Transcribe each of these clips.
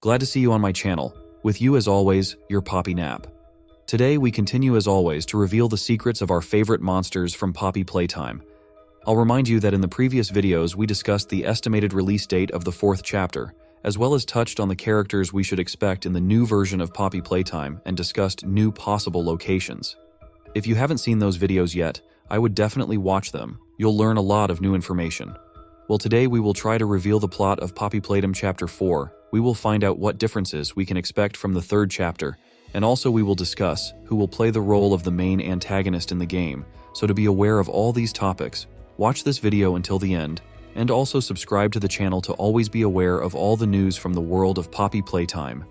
Glad to see you on my channel. With you as always, your Poppy Nap. Today we continue as always to reveal the secrets of our favorite monsters from Poppy Playtime. I'll remind you that in the previous videos we discussed the estimated release date of the 4th chapter, as well as touched on the characters we should expect in the new version of Poppy Playtime and discussed new possible locations. If you haven't seen those videos yet, I would definitely watch them. You'll learn a lot of new information. Well, today we will try to reveal the plot of Poppy Playtime Chapter 4. We will find out what differences we can expect from the 3rd chapter, and also we will discuss who will play the role of the main antagonist in the game. So to be aware of all these topics, watch this video until the end, and also subscribe to the channel to always be aware of all the news from the world of Poppy Playtime.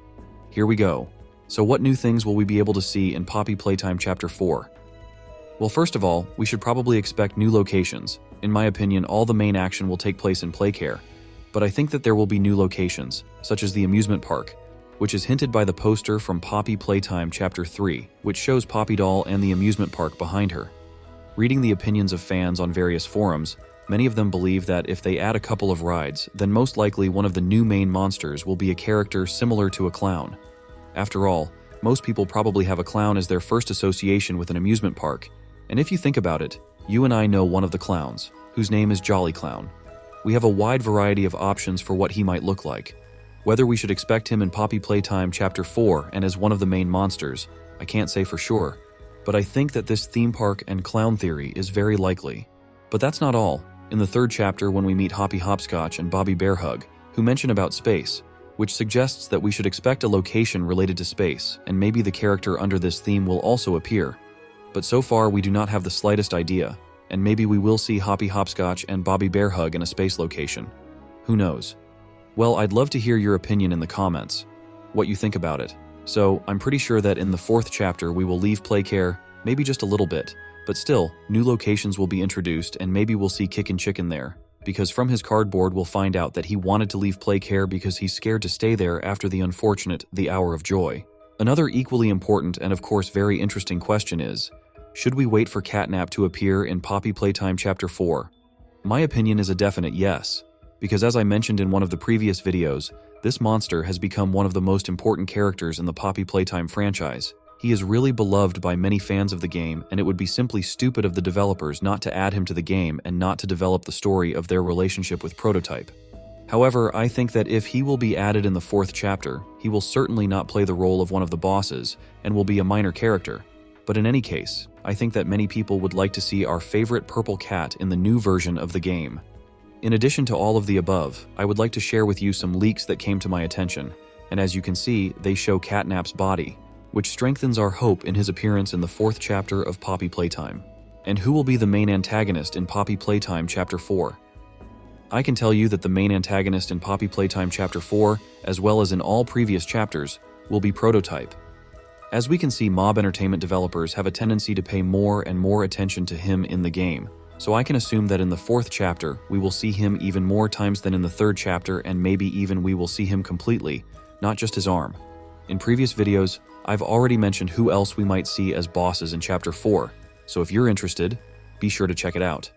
Here we go. So what new things will we be able to see in Poppy Playtime Chapter 4? Well, first of all, we should probably expect new locations. In my opinion, all the main action will take place in Playcare, but I think that there will be new locations, such as the amusement park, which is hinted by the poster from Poppy Playtime Chapter 3, which shows Poppy Doll and the amusement park behind her. Reading the opinions of fans on various forums, many of them believe that if they add a couple of rides, then most likely one of the new main monsters will be a character similar to a clown. After all, most people probably have a clown as their first association with an amusement park, and if you think about it, you and I know one of the clowns, whose name is Jolly Clown. We have a wide variety of options for what he might look like. Whether we should expect him in Poppy Playtime Chapter 4 and as one of the main monsters, I can't say for sure, but I think that this theme park and clown theory is very likely. But that's not all. In the 3rd chapter, when we meet Hoppy Hopscotch and Bobby Bearhug, who mention about space, which suggests that we should expect a location related to space, and maybe the character under this theme will also appear. But so far we do not have the slightest idea, and maybe we will see Hoppy Hopscotch and Bobby Bearhug in a space location. Who knows? Well, I'd love to hear your opinion in the comments, what you think about it. So, I'm pretty sure that in the 4th chapter we will leave Playcare, maybe just a little bit, but still, new locations will be introduced and maybe we'll see Kickin' Chicken there, because from his cardboard we'll find out that he wanted to leave Playcare because he's scared to stay there after the unfortunate The Hour of Joy. Another equally important and of course very interesting question is, should we wait for CatNap to appear in Poppy Playtime Chapter 4? My opinion is a definite yes, because as I mentioned in one of the previous videos, this monster has become one of the most important characters in the Poppy Playtime franchise. He is really beloved by many fans of the game, and it would be simply stupid of the developers not to add him to the game and not to develop the story of their relationship with Prototype. However, I think that if he will be added in the 4th chapter, he will certainly not play the role of one of the bosses and will be a minor character. But in any case, I think that many people would like to see our favorite purple cat in the new version of the game. In addition to all of the above, I would like to share with you some leaks that came to my attention, and as you can see, they show CatNap's body, which strengthens our hope in his appearance in the 4th chapter of Poppy Playtime. And who will be the main antagonist in Poppy Playtime Chapter 4? I can tell you that the main antagonist in Poppy Playtime Chapter 4, as well as in all previous chapters, will be Prototype. As we can see, Mob Entertainment developers have a tendency to pay more and more attention to him in the game, so I can assume that in the 4th chapter we will see him even more times than in the 3rd chapter, and maybe even we will see him completely, not just his arm. In previous videos, I've already mentioned who else we might see as bosses in Chapter 4, so if you're interested, be sure to check it out.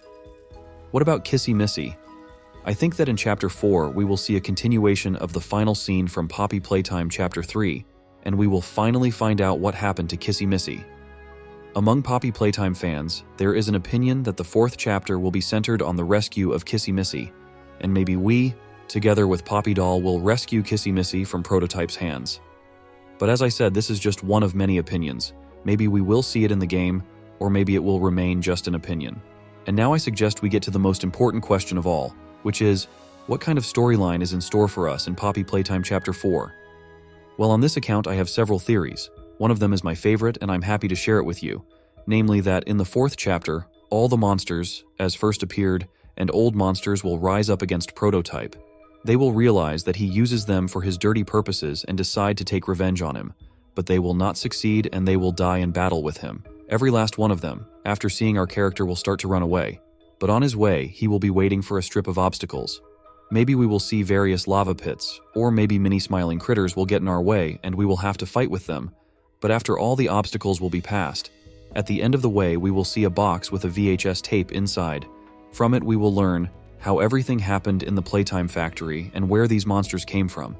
What about Kissy Missy? I think that in Chapter 4 we will see a continuation of the final scene from Poppy Playtime Chapter 3, and we will finally find out what happened to Kissy Missy. Among Poppy Playtime fans, there is an opinion that the 4th chapter will be centered on the rescue of Kissy Missy, and maybe we, together with Poppy Doll, will rescue Kissy Missy from Prototype's hands. But as I said, this is just one of many opinions. Maybe we will see it in the game, or maybe it will remain just an opinion. And now I suggest we get to the most important question of all, which is, what kind of storyline is in store for us in Poppy Playtime Chapter 4? Well, on this account I have several theories. One of them is my favorite and I'm happy to share it with you, namely that in the 4th chapter, all the monsters, as first appeared, and old monsters will rise up against Prototype. They will realize that he uses them for his dirty purposes and decide to take revenge on him, but they will not succeed and they will die in battle with him. Every last one of them, after seeing our character, will start to run away. But on his way, he will be waiting for a strip of obstacles. Maybe we will see various lava pits, or maybe mini smiling critters will get in our way and we will have to fight with them. But after all the obstacles will be passed, at the end of the way we will see a box with a VHS tape inside. From it we will learn how everything happened in the Playtime Factory and where these monsters came from.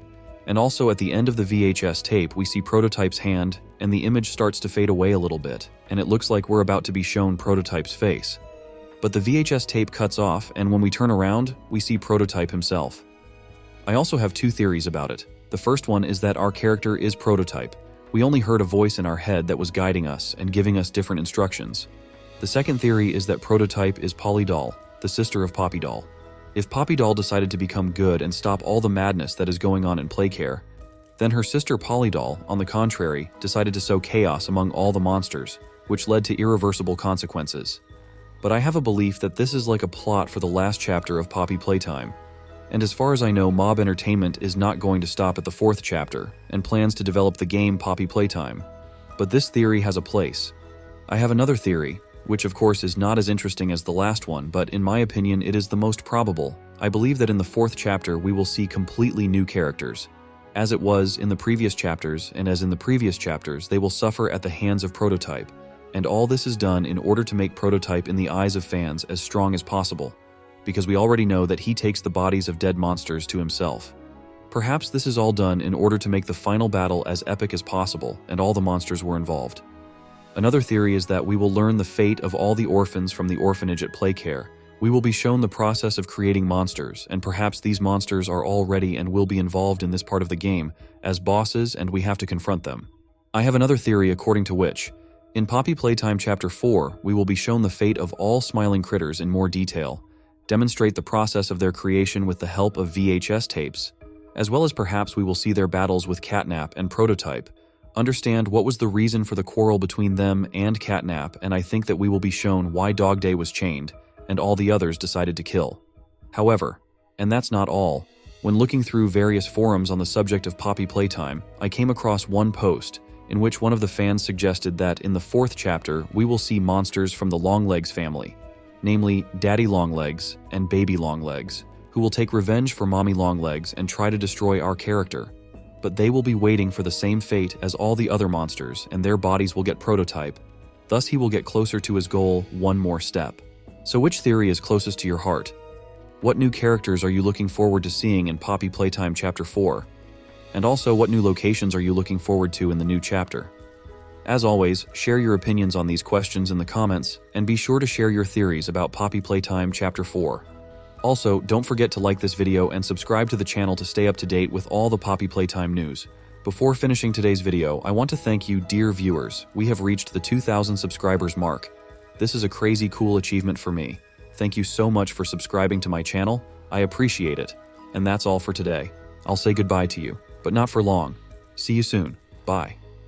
And also at the end of the VHS tape, we see Prototype's hand, and the image starts to fade away a little bit, and it looks like we're about to be shown Prototype's face. But the VHS tape cuts off, and when we turn around, we see Prototype himself. I also have two theories about it. The first one is that our character is Prototype. We only heard a voice in our head that was guiding us and giving us different instructions. The second theory is that Prototype is Polly Doll, the sister of Poppy Doll. If Poppy Doll decided to become good and stop all the madness that is going on in Playcare, then her sister Polly Doll, on the contrary, decided to sow chaos among all the monsters, which led to irreversible consequences. But I have a belief that this is like a plot for the last chapter of Poppy Playtime. And as far as I know, Mob Entertainment is not going to stop at the 4th chapter and plans to develop the game Poppy Playtime. But this theory has a place. I have another theory, which of course is not as interesting as the last one, but in my opinion it is the most probable. I believe that in the 4th chapter we will see completely new characters. As it was in the previous chapters, and as in the previous chapters, they will suffer at the hands of Prototype. And all this is done in order to make Prototype in the eyes of fans as strong as possible, because we already know that he takes the bodies of dead monsters to himself. Perhaps this is all done in order to make the final battle as epic as possible, and all the monsters were involved. Another theory is that we will learn the fate of all the orphans from the orphanage at Playcare. We will be shown the process of creating monsters, and perhaps these monsters are already and will be involved in this part of the game as bosses, and we have to confront them. I have another theory according to which, in Poppy Playtime Chapter 4, we will be shown the fate of all smiling critters in more detail, demonstrate the process of their creation with the help of VHS tapes, as well as perhaps we will see their battles with CatNap and Prototype, understand what was the reason for the quarrel between them and CatNap, and I think that we will be shown why Dog Day was chained, and all the others decided to kill. However, and that's not all, when looking through various forums on the subject of Poppy Playtime, I came across one post in which one of the fans suggested that in the 4th chapter we will see monsters from the Longlegs family, namely Daddy Longlegs and Baby Longlegs, who will take revenge for Mommy Longlegs and try to destroy our character. But they will be waiting for the same fate as all the other monsters, and their bodies will get Prototype. Thus he will get closer to his goal one more step. So which theory is closest to your heart? What new characters are you looking forward to seeing in Poppy Playtime Chapter 4? And also, what new locations are you looking forward to in the new chapter? As always, share your opinions on these questions in the comments, and be sure to share your theories about Poppy Playtime Chapter 4. Also, don't forget to like this video and subscribe to the channel to stay up to date with all the Poppy Playtime news. Before finishing today's video, I want to thank you, dear viewers. We have reached the 2,000 subscribers mark. This is a crazy cool achievement for me. Thank you so much for subscribing to my channel. I appreciate it. And that's all for today. I'll say goodbye to you, but not for long. See you soon. Bye.